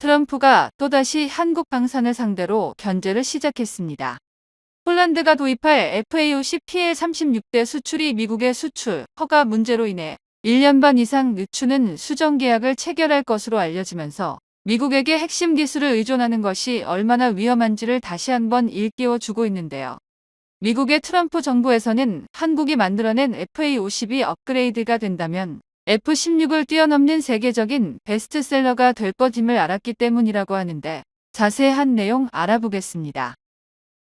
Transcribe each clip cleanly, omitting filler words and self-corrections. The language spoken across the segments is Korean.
트럼프가 또다시 한국 방산을 상대로 견제를 시작했습니다. 폴란드가 도입할 FA50 PL36대 수출이 미국의 수출 허가 문제로 인해 1년 반 이상 늦추는 수정 계약을 체결할 것으로 알려지면서 미국에게 핵심 기술을 의존하는 것이 얼마나 위험한지를 다시 한번 일깨워주고 있는데요. 미국의 트럼프 정부에서는 한국이 만들어낸 FA50이 업그레이드가 된다면 F16을 뛰어넘는 세계적인 베스트셀러가 될 것임을 알았기 때문이라고 하는데 자세한 내용 알아보겠습니다.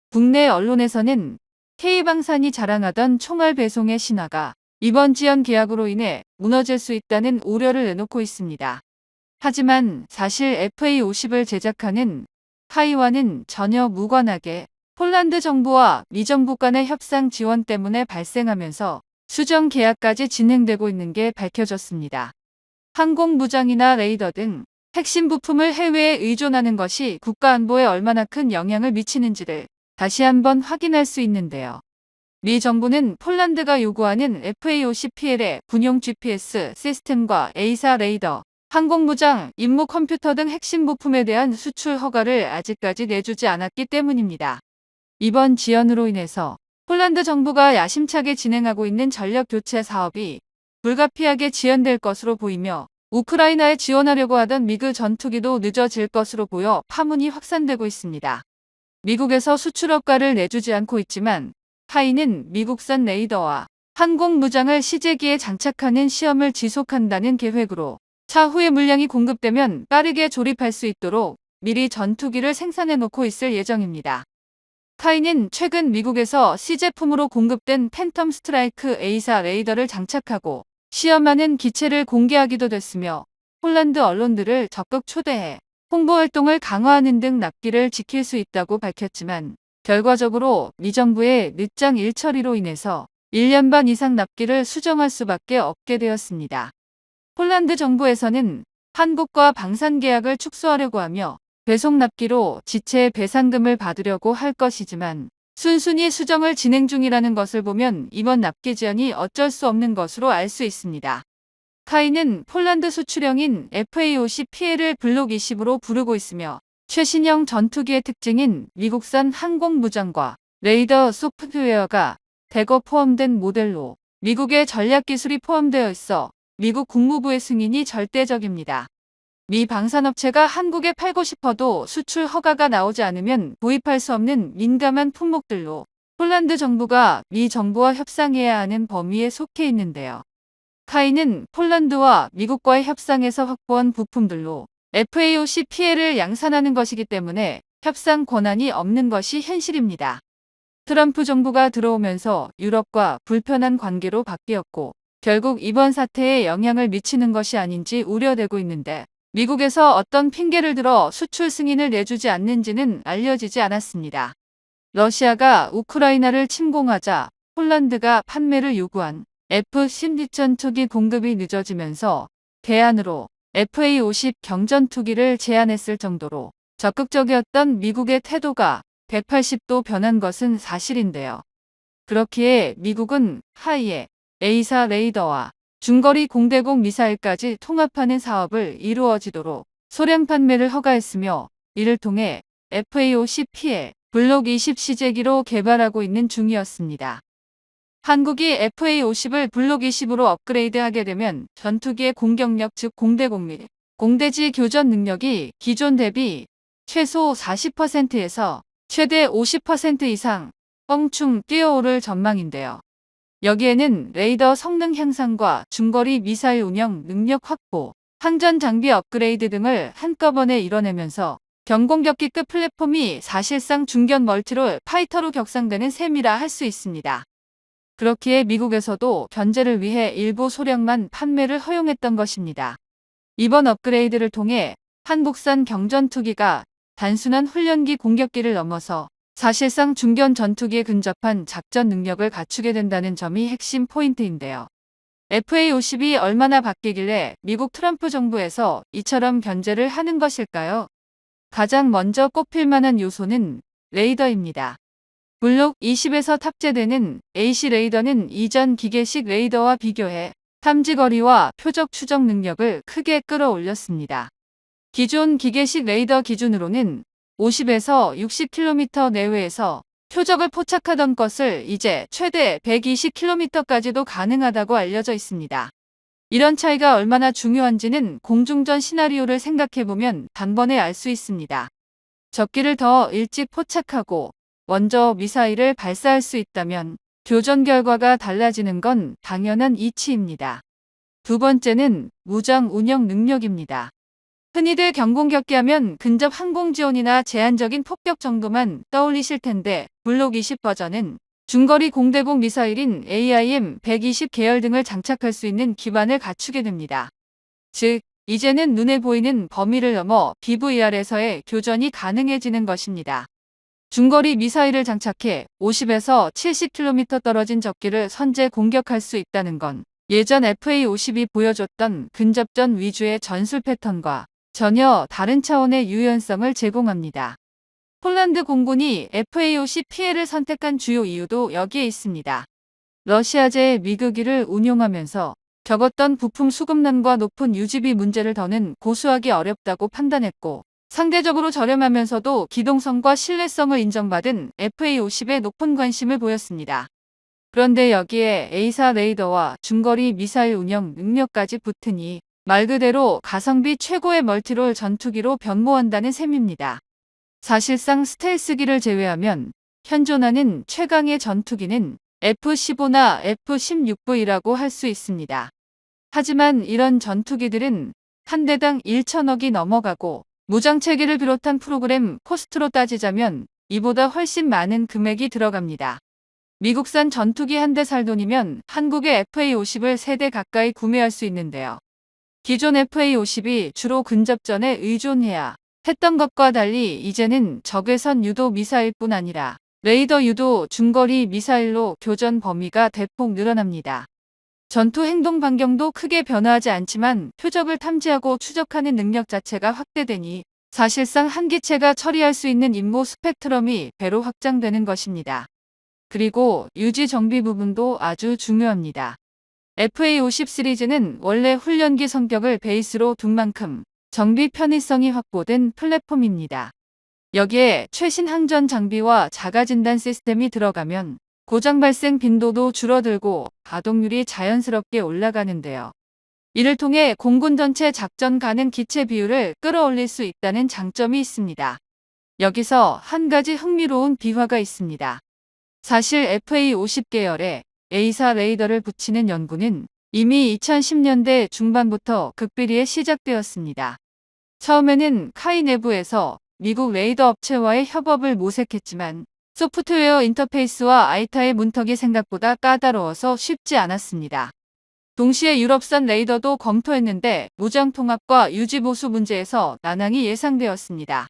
국내 언론에서는 K방산이 자랑하던 총알 배송의 신화가 이번 지연 계약으로 인해 무너질 수 있다는 우려를 내놓고 있습니다. 하지만 사실 FA50을 제작하는 카이와는 전혀 무관하게 폴란드 정부와 미 정부 간의 협상 지원 때문에 발생하면서 수정 계약까지 진행되고 있는 게 밝혀졌습니다. 항공 무장이나 레이더 등 핵심 부품을 해외에 의존하는 것이 국가 안보에 얼마나 큰 영향을 미치는지를 다시 한번 확인할 수 있는데요. 미 정부는 폴란드가 요구하는 FA50PL의 군용 GPS 시스템과 A사 레이더, 항공무장, 임무 컴퓨터 등 핵심 부품에 대한 수출 허가를 아직까지 내주지 않았기 때문입니다. 이번 지연으로 인해서 폴란드 정부가 야심차게 진행하고 있는 전력 교체 사업이 불가피하게 지연될 것으로 보이며 우크라이나에 지원하려고 하던 미그 전투기도 늦어질 것으로 보여 파문이 확산되고 있습니다. 미국에서 수출 허가를 내주지 않고 있지만 카이는 미국산 레이더와 항공무장을 시제기에 장착하는 시험을 지속한다는 계획으로 차후에 물량이 공급되면 빠르게 조립할 수 있도록 미리 전투기를 생산해 놓고 있을 예정입니다. 카이는 최근 미국에서 시제품으로 공급된 팬텀 스트라이크 A사 레이더를 장착하고 시험하는 기체를 공개하기도 됐으며 폴란드 언론들을 적극 초대해 홍보 활동을 강화하는 등 납기를 지킬 수 있다고 밝혔지만 결과적으로 미 정부의 늦장 일처리로 인해서 1년 반 이상 납기를 수정할 수밖에 없게 되었습니다. 폴란드 정부에서는 한국과 방산 계약을 축소하려고 하며 배송 납기로 지체 배상금을 받으려고 할 것이지만 순순히 수정을 진행 중이라는 것을 보면 이번 납기 지연이 어쩔 수 없는 것으로 알 수 있습니다. 카이는 폴란드 수출형인 FA50PL을 블록 20으로 부르고 있으며 최신형 전투기의 특징인 미국산 항공무장과 레이더 소프트웨어가 대거 포함된 모델로 미국의 전략기술이 포함되어 있어 미국 국무부의 승인이 절대적입니다. 미 방산업체가 한국에 팔고 싶어도 수출 허가가 나오지 않으면 도입할 수 없는 민감한 품목들로 폴란드 정부가 미 정부와 협상해야 하는 범위에 속해 있는데요. 카이는 폴란드와 미국과의 협상에서 확보한 부품들로 FA50PL을 양산하는 것이기 때문에 협상 권한이 없는 것이 현실입니다. 트럼프 정부가 들어오면서 유럽과 불편한 관계로 바뀌었고 결국 이번 사태에 영향을 미치는 것이 아닌지 우려되고 있는데 미국에서 어떤 핑계를 들어 수출 승인을 내주지 않는지는 알려지지 않았습니다. 러시아가 우크라이나를 침공하자 폴란드가 판매를 요구한 F-16 전투기 공급이 늦어지면서 대안으로 FA-50 경전투기를 제안했을 정도로 적극적이었던 미국의 태도가 180도 변한 것은 사실인데요. 그렇기에 미국은 하이에 A사 레이더와 중거리 공대공 미사일까지 통합하는 사업을 이루어지도록 소량 판매를 허가했으며 이를 통해 FA-50P의 블록 20 시제기로 개발하고 있는 중이었습니다. 한국이 FA-50을 블록 20으로 업그레이드하게 되면 전투기의 공격력 즉 공대공 및 공대지 교전 능력이 기존 대비 최소 40%에서 최대 50% 이상 껑충 뛰어오를 전망인데요. 여기에는 레이더 성능 향상과 중거리 미사일 운영 능력 확보, 항전 장비 업그레이드 등을 한꺼번에 이뤄내면서 경공격기급 플랫폼이 사실상 중견 멀티롤 파이터로 격상되는 셈이라 할 수 있습니다. 그렇기에 미국에서도 견제를 위해 일부 소량만 판매를 허용했던 것입니다. 이번 업그레이드를 통해 한국산 경전투기가 단순한 훈련기 공격기를 넘어서 사실상 중견 전투기에 근접한 작전 능력을 갖추게 된다는 점이 핵심 포인트인데요. FA-50이 얼마나 바뀌길래 미국 트럼프 정부에서 이처럼 견제를 하는 것일까요? 가장 먼저 꼽힐 만한 요소는 레이더입니다. 블록 20에서 탑재되는 AC 레이더는 이전 기계식 레이더와 비교해 탐지거리와 표적 추적 능력을 크게 끌어올렸습니다. 기존 기계식 레이더 기준으로는 50에서 60km 내외에서 표적을 포착하던 것을 이제 최대 120km까지도 가능하다고 알려져 있습니다. 이런 차이가 얼마나 중요한지는 공중전 시나리오를 생각해보면 단번에 알 수 있습니다. 적기를 더 일찍 포착하고 먼저 미사일을 발사할 수 있다면 교전 결과가 달라지는 건 당연한 이치입니다. 두 번째는 무장 운영 능력입니다. 흔히들 경공격기 하면 근접 항공지원이나 제한적인 폭격 정도만 떠올리실 텐데 블록 20 버전은 중거리 공대공 미사일인 AIM-120 계열 등을 장착할 수 있는 기반을 갖추게 됩니다. 즉, 이제는 눈에 보이는 범위를 넘어 BVR에서의 교전이 가능해지는 것입니다. 중거리 미사일을 장착해 50에서 70km 떨어진 적기를 선제 공격할 수 있다는 건 예전 FA-50이 보여줬던 근접전 위주의 전술 패턴과 전혀 다른 차원의 유연성을 제공합니다. 폴란드 공군이 FA-50 PL을 선택한 주요 이유도 여기에 있습니다. 러시아제 미그기를 운용하면서 겪었던 부품 수급난과 높은 유지비 문제를 더는 고수하기 어렵다고 판단했고, 상대적으로 저렴하면서도 기동성과 신뢰성을 인정받은 FA-50에 높은 관심을 보였습니다. 그런데 여기에 A사 레이더와 중거리 미사일 운영 능력까지 붙으니 말 그대로 가성비 최고의 멀티롤 전투기로 변모한다는 셈입니다. 사실상 스텔스기를 제외하면 현존하는 최강의 전투기는 F-15나 F-16V라고 할 수 있습니다. 하지만 이런 전투기들은 한 대당 1천억이 넘어가고 무장체계를 비롯한 프로그램 코스트로 따지자면 이보다 훨씬 많은 금액이 들어갑니다. 미국산 전투기 한 대 살 돈이면 한국의 FA-50을 3대 가까이 구매할 수 있는데요. 기존 FA-50이 주로 근접전에 의존해야 했던 것과 달리 이제는 적외선 유도 미사일뿐 아니라 레이더 유도 중거리 미사일로 교전 범위가 대폭 늘어납니다. 전투 행동 반경도 크게 변화하지 않지만 표적을 탐지하고 추적하는 능력 자체가 확대되니 사실상 한 기체가 처리할 수 있는 임무 스펙트럼이 배로 확장되는 것입니다. 그리고 유지 정비 부분도 아주 중요합니다. FA-50 시리즈는 원래 훈련기 성격을 베이스로 둔 만큼 정비 편의성이 확보된 플랫폼입니다. 여기에 최신 항전 장비와 자가 진단 시스템이 들어가면 고장 발생 빈도도 줄어들고 가동률이 자연스럽게 올라가는데요. 이를 통해 공군 전체 작전 가능 기체 비율을 끌어올릴 수 있다는 장점이 있습니다. 여기서 한 가지 흥미로운 비화가 있습니다. 사실 FA-50 계열에 A사 레이더를 붙이는 연구는 이미 2010년대 중반부터 극비리에 시작되었습니다. 처음에는 카이 내부에서 미국 레이더 업체와의 협업을 모색했지만 소프트웨어 인터페이스와 아이타의 문턱이 생각보다 까다로워서 쉽지 않았습니다. 동시에 유럽산 레이더도 검토했는데 무장 통합과 유지 보수 문제에서 난항이 예상되었습니다.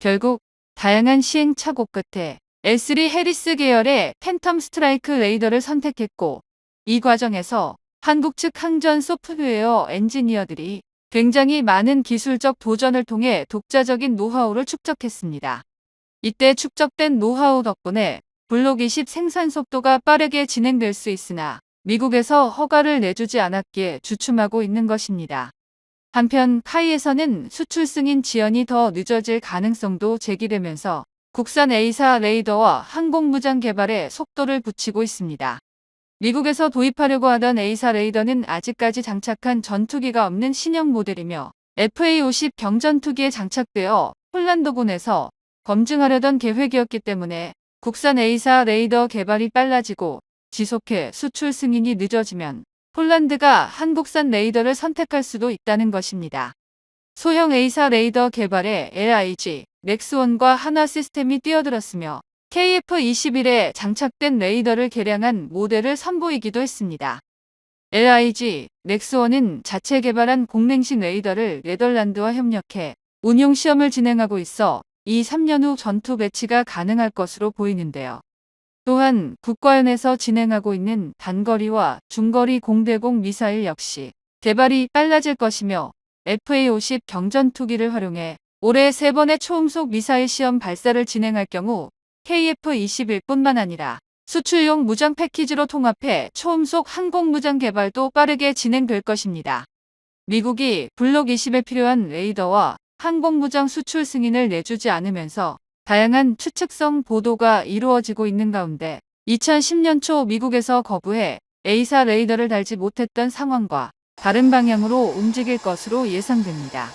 결국 다양한 시행착오 끝에 L3 해리스 계열의 팬텀 스트라이크 레이더를 선택했고, 이 과정에서 한국 측 항전 소프트웨어 엔지니어들이 굉장히 많은 기술적 도전을 통해 독자적인 노하우를 축적했습니다. 이때 축적된 노하우 덕분에 블록 20 생산 속도가 빠르게 진행될 수 있으나 미국에서 허가를 내주지 않았기에 주춤하고 있는 것입니다. 한편 카이에서는 수출 승인 지연이 더 늦어질 가능성도 제기되면서 국산 A사 레이더와 항공무장 개발에 속도를 붙이고 있습니다. 미국에서 도입하려고 하던 A사 레이더는 아직까지 장착한 전투기가 없는 신형 모델이며 FA-50 경전투기에 장착되어 폴란드군에서 검증하려던 계획이었기 때문에 국산 A사 레이더 개발이 빨라지고 지속해 수출 승인이 늦어지면 폴란드가 한국산 레이더를 선택할 수도 있다는 것입니다. 소형 A사 레이더 개발에 LIG, 넥스원과 하나 시스템이 뛰어들었으며 KF-21에 장착된 레이더를 개량한 모델을 선보이기도 했습니다. LIG, 넥스원은 자체 개발한 공랭식 레이더를 네덜란드와 협력해 운용 시험을 진행하고 있어 2-3년 후 전투 배치가 가능할 것으로 보이는데요. 또한 국과연에서 진행하고 있는 단거리와 중거리 공대공 미사일 역시 개발이 빨라질 것이며 FA-50 경전투기를 활용해 올해 3번의 초음속 미사일 시험 발사를 진행할 경우 KF-21뿐만 아니라 수출용 무장 패키지로 통합해 초음속 항공무장 개발도 빠르게 진행될 것입니다. 미국이 블록 20에 필요한 레이더와 항공무장 수출 승인을 내주지 않으면서 다양한 추측성 보도가 이루어지고 있는 가운데 2010년 초 미국에서 거부해 A사 레이더를 달지 못했던 상황과 다른 방향으로 움직일 것으로 예상됩니다.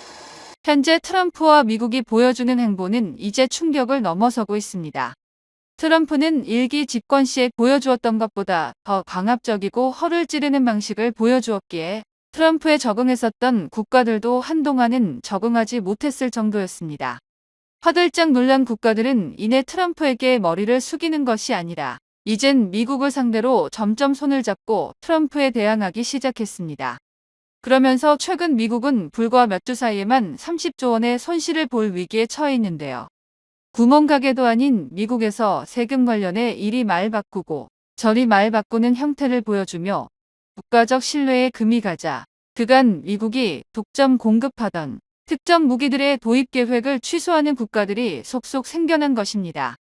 현재 트럼프와 미국이 보여주는 행보는 이제 충격을 넘어서고 있습니다. 트럼프는 일기 집권 시에 보여주었던 것보다 더 강압적이고 허를 찌르는 방식을 보여주었기에 트럼프에 적응했었던 국가들도 한동안은 적응하지 못했을 정도였습니다. 화들짝 놀란 국가들은 이내 트럼프에게 머리를 숙이는 것이 아니라 이젠 미국을 상대로 점점 손을 잡고 트럼프에 대항하기 시작했습니다. 그러면서 최근 미국은 불과 몇 주 사이에만 30조 원의 손실을 볼 위기에 처해 있는데요. 구멍가게도 아닌 미국에서 세금 관련해 이리 말 바꾸고 저리 말 바꾸는 형태를 보여주며 국가적 신뢰에 금이 가자 그간 미국이 독점 공급하던 특정 무기들의 도입 계획을 취소하는 국가들이 속속 생겨난 것입니다.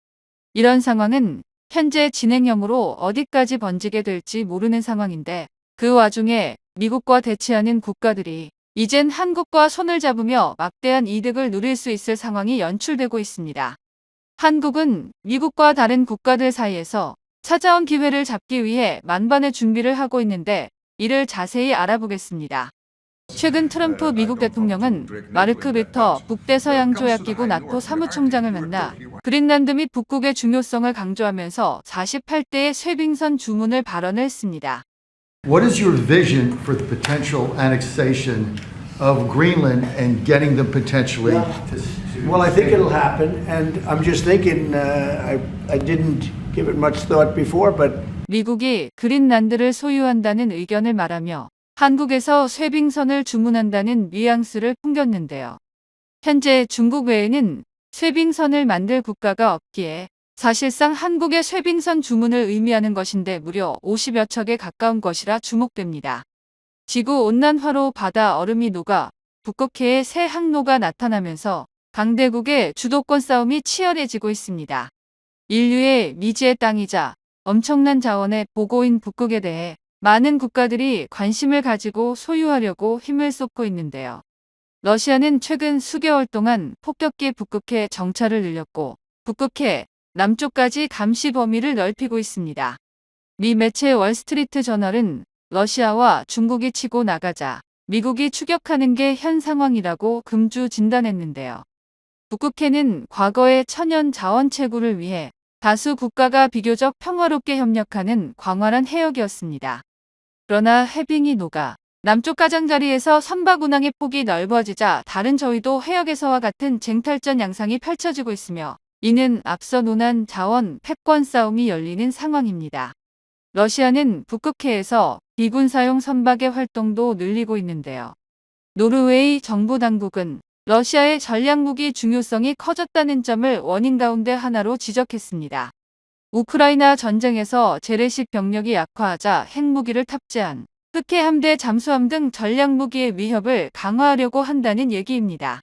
이런 상황은 현재 진행형으로 어디까지 번지게 될지 모르는 상황인데 그 와중에 미국과 대치하는 국가들이 이젠 한국과 손을 잡으며 막대한 이득을 누릴 수 있을 상황이 연출되고 있습니다. 한국은 미국과 다른 국가들 사이에서 찾아온 기회를 잡기 위해 만반의 준비를 하고 있는데 이를 자세히 알아보겠습니다. 최근 트럼프 미국 대통령은 마르크 르터 북대서양조약기구 나토 사무총장을 만나 그린란드 및 북극의 중요성을 강조하면서 48대의 쇄빙선 주문을 발언을 했습니다. What is your vision for the potential annexation of Greenland and getting them potentially to... Well, I think it'll happen, and I'm just thinking, I didn't give it much thought before, but 미국이 그린란드를 소유한다는 의견을 말하며 한국에서 쇄빙선을 주문한다는 뉘앙스를 풍겼는데요. 현재 중국 외에는 쇄빙선을 만들 국가가 없기에 사실상 한국의 쇄빙선 주문을 의미하는 것인데 무려 50여 척에 가까운 것이라 주목됩니다. 지구온난화로 바다 얼음이 녹아 북극해에 새 항로가 나타나면서 강대국의 주도권 싸움이 치열해지고 있습니다. 인류의 미지의 땅이자 엄청난 자원의 보고인 북극에 대해 많은 국가들이 관심을 가지고 소유하려고 힘을 쏟고 있는데요. 러시아는 최근 수개월 동안 폭격기 북극해 정찰을 늘렸고 북극해 남쪽까지 감시 범위를 넓히고 있습니다. 미 매체 월스트리트 저널은 러시아와 중국이 치고 나가자 미국이 추격하는 게 현 상황이라고 금주 진단했는데요. 북극해는 과거의 천연 자원 채굴을 위해 다수 국가가 비교적 평화롭게 협력하는 광활한 해역이었습니다. 그러나 해빙이 녹아 남쪽 가장자리에서 선박 운항의 폭이 넓어지자 다른 저위도 해역에서와 같은 쟁탈전 양상이 펼쳐지고 있으며 이는 앞서 논한 자원 패권 싸움이 열리는 상황입니다. 러시아는 북극해에서 비군사용 선박의 활동도 늘리고 있는데요. 노르웨이 정부 당국은 러시아의 전략무기 중요성이 커졌다는 점을 원인 가운데 하나로 지적했습니다. 우크라이나 전쟁에서 재래식 병력이 약화하자 핵무기를 탑재한 흑해 함대 잠수함 등 전략무기의 위협을 강화하려고 한다는 얘기입니다.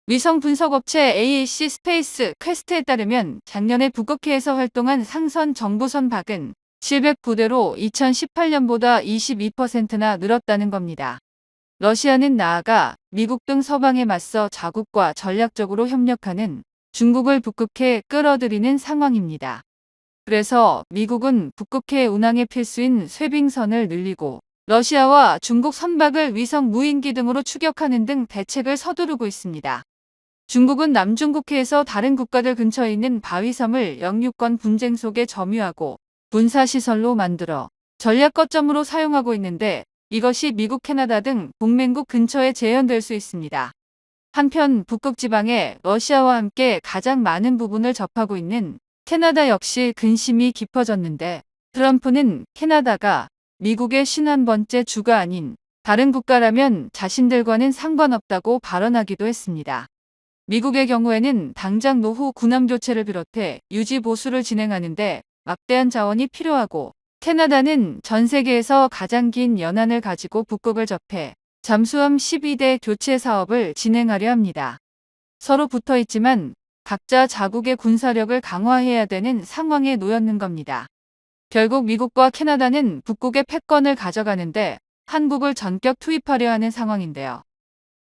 위성 분석업체 AAC 스페이스 퀘스트에 따르면 작년에 북극해에서 활동한 상선 정부 선박은 709대로 2018년보다 22%나 늘었다는 겁니다. 러시아는 나아가 미국 등 서방에 맞서 자국과 전략적으로 협력하는 중국을 북극해에 끌어들이는 상황입니다. 그래서 미국은 북극해 운항에 필수인 쇄빙선을 늘리고 러시아와 중국 선박을 위성 무인기 등으로 추격하는 등 대책을 서두르고 있습니다. 중국은 남중국해에서 다른 국가들 근처에 있는 바위섬을 영유권 분쟁 속에 점유하고 군사시설로 만들어 전략 거점으로 사용하고 있는데 이것이 미국, 캐나다 등 동맹국 근처에 재현될 수 있습니다. 한편 북극 지방에 러시아와 함께 가장 많은 부분을 접하고 있는 캐나다 역시 근심이 깊어졌는데 트럼프는 캐나다가 미국의 51번째 주가 아닌 다른 국가라면 자신들과는 상관없다고 발언하기도 했습니다. 미국의 경우에는 당장 노후 군함 교체를 비롯해 유지 보수를 진행하는데 막대한 자원이 필요하고 캐나다는 전 세계에서 가장 긴 연안을 가지고 북극을 접해 잠수함 12대 교체 사업을 진행하려 합니다. 서로 붙어 있지만 각자 자국의 군사력을 강화해야 되는 상황에 놓였는 겁니다. 결국 미국과 캐나다는 북극의 패권을 가져가는데 한국을 전격 투입하려 하는 상황인데요.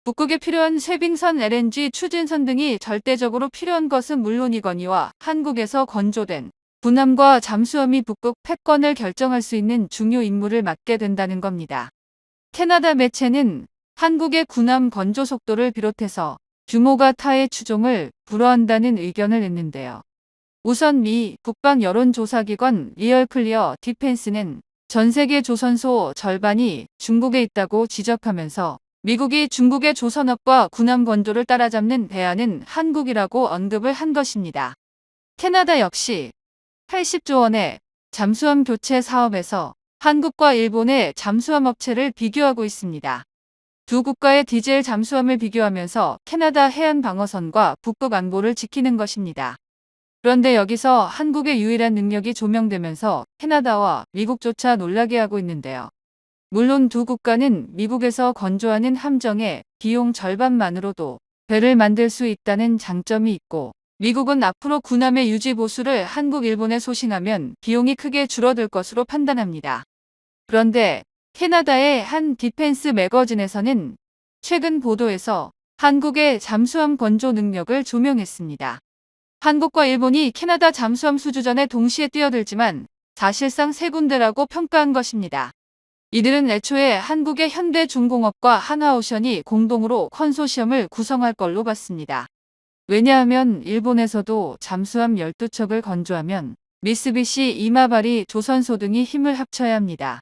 북극에 필요한 쇠빙선, LNG, 추진선 등이 절대적으로 필요한 것은 물론이거니와 한국에서 건조된 군함과 잠수함이 북극 패권을 결정할 수 있는 중요 임무를 맡게 된다는 겁니다. 캐나다 매체는 한국의 군함 건조 속도를 비롯해서 규모가 타의 추종을 불허한다는 의견을 냈는데요. 우선 미 국방 여론조사기관 리얼클리어 디펜스는 전 세계 조선소 절반이 중국에 있다고 지적하면서 미국이 중국의 조선업과 군함 건조를 따라잡는 대안은 한국이라고 언급을 한 것입니다. 캐나다 역시 80조 원의 잠수함 교체 사업에서 한국과 일본의 잠수함 업체를 비교하고 있습니다. 두 국가의 디젤 잠수함을 비교하면서 캐나다 해안 방어선과 북극 안보를 지키는 것입니다. 그런데 여기서 한국의 유일한 능력이 조명되면서 캐나다와 미국조차 놀라게 하고 있는데요. 물론 두 국가는 미국에서 건조하는 함정의 비용 절반만으로도 배를 만들 수 있다는 장점이 있고, 미국은 앞으로 군함의 유지 보수를 한국, 일본에 소싱하면 비용이 크게 줄어들 것으로 판단합니다. 그런데 캐나다의 한 디펜스 매거진에서는 최근 보도에서 한국의 잠수함 건조 능력을 조명했습니다. 한국과 일본이 캐나다 잠수함 수주전에 동시에 뛰어들지만 사실상 세 군데라고 평가한 것입니다. 이들은 애초에 한국의 현대중공업과 하나오션이 공동으로 컨소시엄을 구성할 걸로 봤습니다. 왜냐하면 일본에서도 잠수함 12척을 건조하면 미쓰비시, 이마바리, 조선소 등이 힘을 합쳐야 합니다.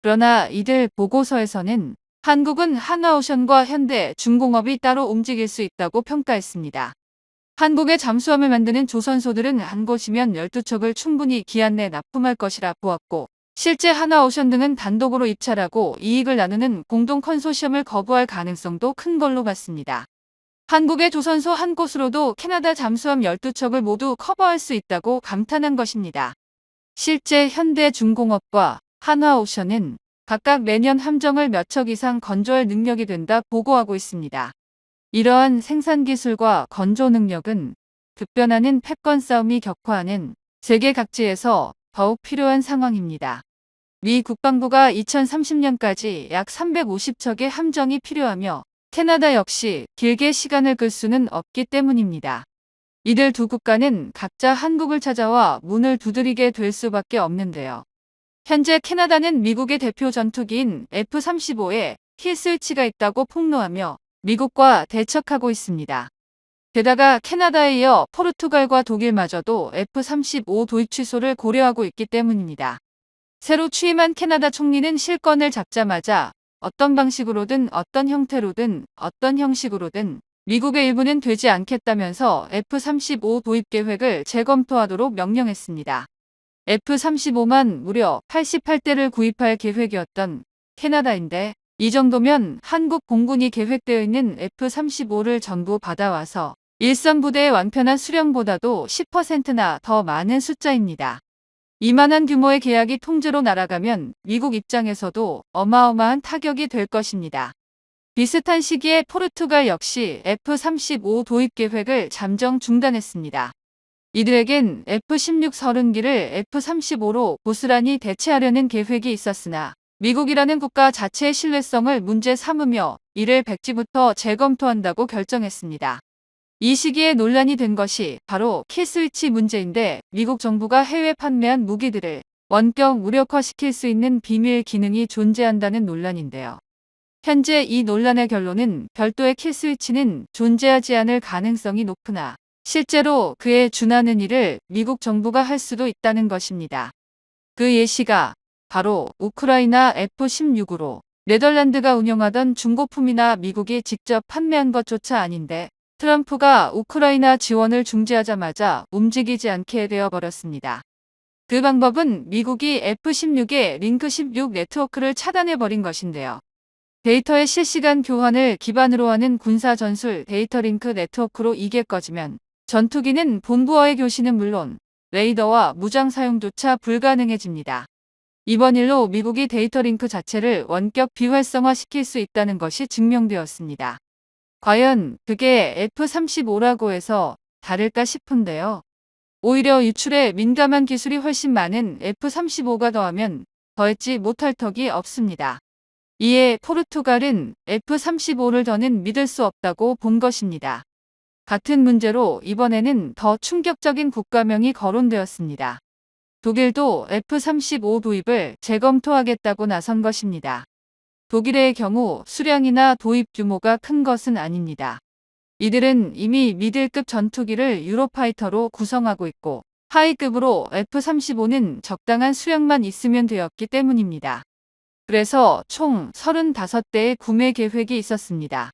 그러나 이들 보고서에서는 한국은 하나오션과 현대중공업이 따로 움직일 수 있다고 평가했습니다. 한국의 잠수함을 만드는 조선소들은 한 곳이면 12척을 충분히 기한 내 납품할 것이라 보았고, 실제 하나오션 등은 단독으로 입찰하고 이익을 나누는 공동 컨소시엄을 거부할 가능성도 큰 걸로 봤습니다. 한국의 조선소 한 곳으로도 캐나다 잠수함 12척을 모두 커버할 수 있다고 감탄한 것입니다. 실제 현대중공업과 하나오션은 각각 매년 함정을 몇 척 이상 건조할 능력이 된다 보고하고 있습니다. 이러한 생산기술과 건조 능력은 급변하는 패권 싸움이 격화하는 세계 각지에서 더욱 필요한 상황입니다. 미 국방부가 2030년까지 약 350척의 함정이 필요하며 캐나다 역시 길게 시간을 끌 수는 없기 때문입니다. 이들 두 국가는 각자 한국을 찾아와 문을 두드리게 될 수밖에 없는데요. 현재 캐나다는 미국의 대표 전투기인 F-35에 킬스위치가 있다고 폭로하며 미국과 대척하고 있습니다. 게다가 캐나다에 이어 포르투갈과 독일마저도 F-35 도입 취소를 고려하고 있기 때문입니다. 새로 취임한 캐나다 총리는 실권을 잡자마자 어떤 방식으로든 어떤 형태로든 어떤 형식으로든 미국의 일부는 되지 않겠다면서 F-35 도입 계획을 재검토하도록 명령했습니다. F-35만 무려 88대를 구입할 계획이었던 캐나다인데, 이 정도면 한국 공군이 계획되어 있는 F-35를 전부 받아와서 일선 부대의 완편한 수령보다도 10%나 더 많은 숫자입니다. 이만한 규모의 계약이 통째로 날아가면 미국 입장에서도 어마어마한 타격이 될 것입니다. 비슷한 시기에 포르투갈 역시 F-35 도입 계획을 잠정 중단했습니다. 이들에겐 F-16 30기를 F-35로 고스란히 대체하려는 계획이 있었으나 미국이라는 국가 자체의 신뢰성을 문제 삼으며 이를 백지부터 재검토한다고 결정했습니다. 이 시기에 논란이 된 것이 바로 킬스위치 문제인데, 미국 정부가 해외 판매한 무기들을 원격 무력화시킬 수 있는 비밀 기능이 존재한다는 논란인데요. 현재 이 논란의 결론은 별도의 킬스위치는 존재하지 않을 가능성이 높으나 실제로 그에 준하는 일을 미국 정부가 할 수도 있다는 것입니다. 그 예시가 바로 우크라이나 F-16으로 네덜란드가 운영하던 중고품이나 미국이 직접 판매한 것조차 아닌데, 트럼프가 우크라이나 지원을 중지하자마자 움직이지 않게 되어버렸습니다. 그 방법은 미국이 F-16의 링크 16 네트워크를 차단해버린 것인데요. 데이터의 실시간 교환을 기반으로 하는 군사 전술 데이터 링크 네트워크로 이게 꺼지면 전투기는 본부와의 교신은 물론 레이더와 무장 사용조차 불가능해집니다. 이번 일로 미국이 데이터 링크 자체를 원격 비활성화시킬 수 있다는 것이 증명되었습니다. 과연 그게 F-35라고 해서 다를까 싶은데요. 오히려 유출에 민감한 기술이 훨씬 많은 F-35가 더하면 더했지 못할 턱이 없습니다. 이에 포르투갈은 F-35를 더는 믿을 수 없다고 본 것입니다. 같은 문제로 이번에는 더 충격적인 국가명이 거론되었습니다. 독일도 F-35 도입을 재검토하겠다고 나선 것입니다. 독일의 경우 수량이나 도입 규모가 큰 것은 아닙니다. 이들은 이미 미들급 전투기를 유로파이터로 구성하고 있고 하이급으로 F-35는 적당한 수량만 있으면 되었기 때문입니다. 그래서 총 35대의 구매 계획이 있었습니다.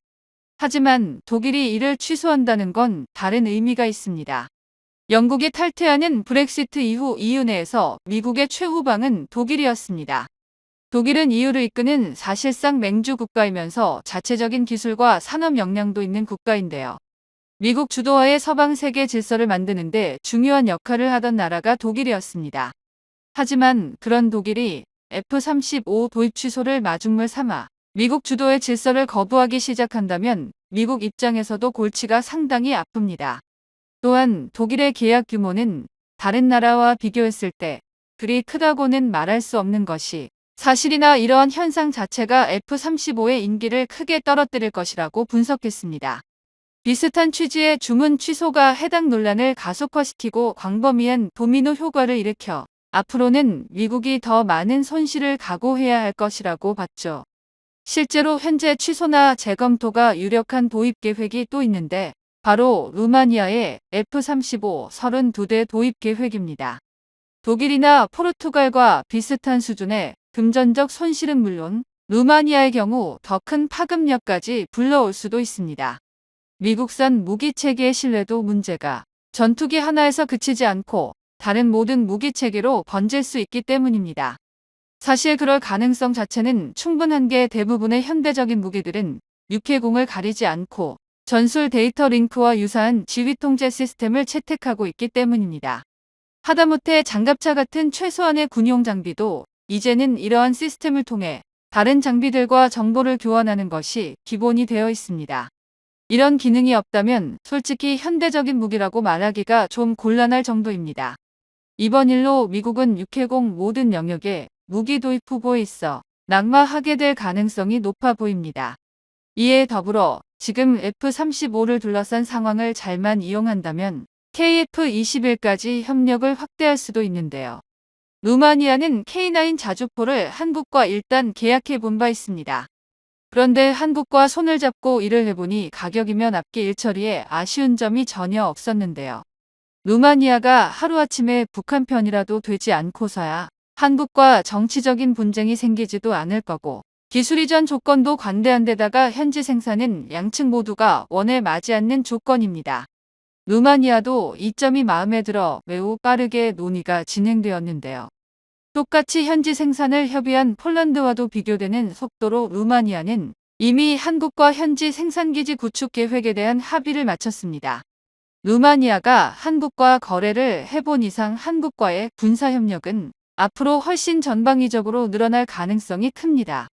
하지만 독일이 이를 취소한다는 건 다른 의미가 있습니다. 영국이 탈퇴하는 브렉시트 이후 EU 내에서 미국의 최후방은 독일이었습니다. 독일은 EU를 이끄는 사실상 맹주 국가이면서 자체적인 기술과 산업 역량도 있는 국가인데요. 미국 주도하에 서방 세계 질서를 만드는데 중요한 역할을 하던 나라가 독일이었습니다. 하지만 그런 독일이 F-35 도입 취소를 마중물 삼아 미국 주도의 질서를 거부하기 시작한다면 미국 입장에서도 골치가 상당히 아픕니다. 또한 독일의 계약 규모는 다른 나라와 비교했을 때 그리 크다고는 말할 수 없는 것이 사실이나 이러한 현상 자체가 F-35의 인기를 크게 떨어뜨릴 것이라고 분석했습니다. 비슷한 취지의 주문 취소가 해당 논란을 가속화시키고 광범위한 도미노 효과를 일으켜 앞으로는 미국이 더 많은 손실을 각오해야 할 것이라고 봤죠. 실제로 현재 취소나 재검토가 유력한 도입 계획이 또 있는데 바로 루마니아의 F-35 32대 도입 계획입니다. 독일이나 포르투갈과 비슷한 수준의 금전적 손실은 물론 루마니아의 경우 더 큰 파급력까지 불러올 수도 있습니다. 미국산 무기 체계의 신뢰도 문제가 전투기 하나에서 그치지 않고 다른 모든 무기 체계로 번질 수 있기 때문입니다. 사실 그럴 가능성 자체는 충분한 게 대부분의 현대적인 무기들은 육해공을 가리지 않고 전술 데이터 링크와 유사한 지휘 통제 시스템을 채택하고 있기 때문입니다. 하다못해 장갑차 같은 최소한의 군용 장비도 이제는 이러한 시스템을 통해 다른 장비들과 정보를 교환하는 것이 기본이 되어 있습니다. 이런 기능이 없다면 솔직히 현대적인 무기라고 말하기가 좀 곤란할 정도입니다. 이번 일로 미국은 육해공 모든 영역에 무기 도입 후보에 있어 낙마하게 될 가능성이 높아 보입니다. 이에 더불어 지금 F-35를 둘러싼 상황을 잘만 이용한다면 KF-21까지 협력을 확대할 수도 있는데요. 루마니아는 K9 자주포를 한국과 일단 계약해 본 바 있습니다. 그런데 한국과 손을 잡고 일을 해보니 가격이면 앞뒤 일처리에 아쉬운 점이 전혀 없었는데요. 루마니아가 하루아침에 북한 편이라도 되지 않고서야 한국과 정치적인 분쟁이 생기지도 않을 거고 기술 이전 조건도 관대한 데다가 현지 생산은 양측 모두가 원에 맞지 않는 조건입니다. 루마니아도 이 점이 마음에 들어 매우 빠르게 논의가 진행되었는데요. 똑같이 현지 생산을 협의한 폴란드와도 비교되는 속도로 루마니아는 이미 한국과 현지 생산기지 구축 계획에 대한 합의를 마쳤습니다. 루마니아가 한국과 거래를 해본 이상 한국과의 군사협력은 앞으로 훨씬 전방위적으로 늘어날 가능성이 큽니다.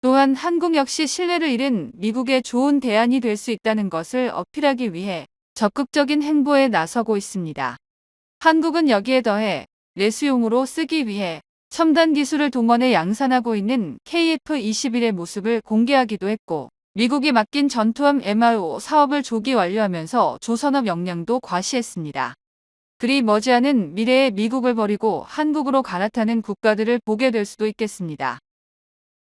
또한 한국 역시 신뢰를 잃은 미국의 좋은 대안이 될 수 있다는 것을 어필하기 위해 적극적인 행보에 나서고 있습니다. 한국은 여기에 더해 내수용으로 쓰기 위해 첨단 기술을 동원해 양산하고 있는 KF-21의 모습을 공개하기도 했고 미국이 맡긴 전투함 MRO 사업을 조기 완료하면서 조선업 역량도 과시했습니다. 그리 머지않은 미래에 미국을 버리고 한국으로 갈아타는 국가들을 보게 될 수도 있겠습니다.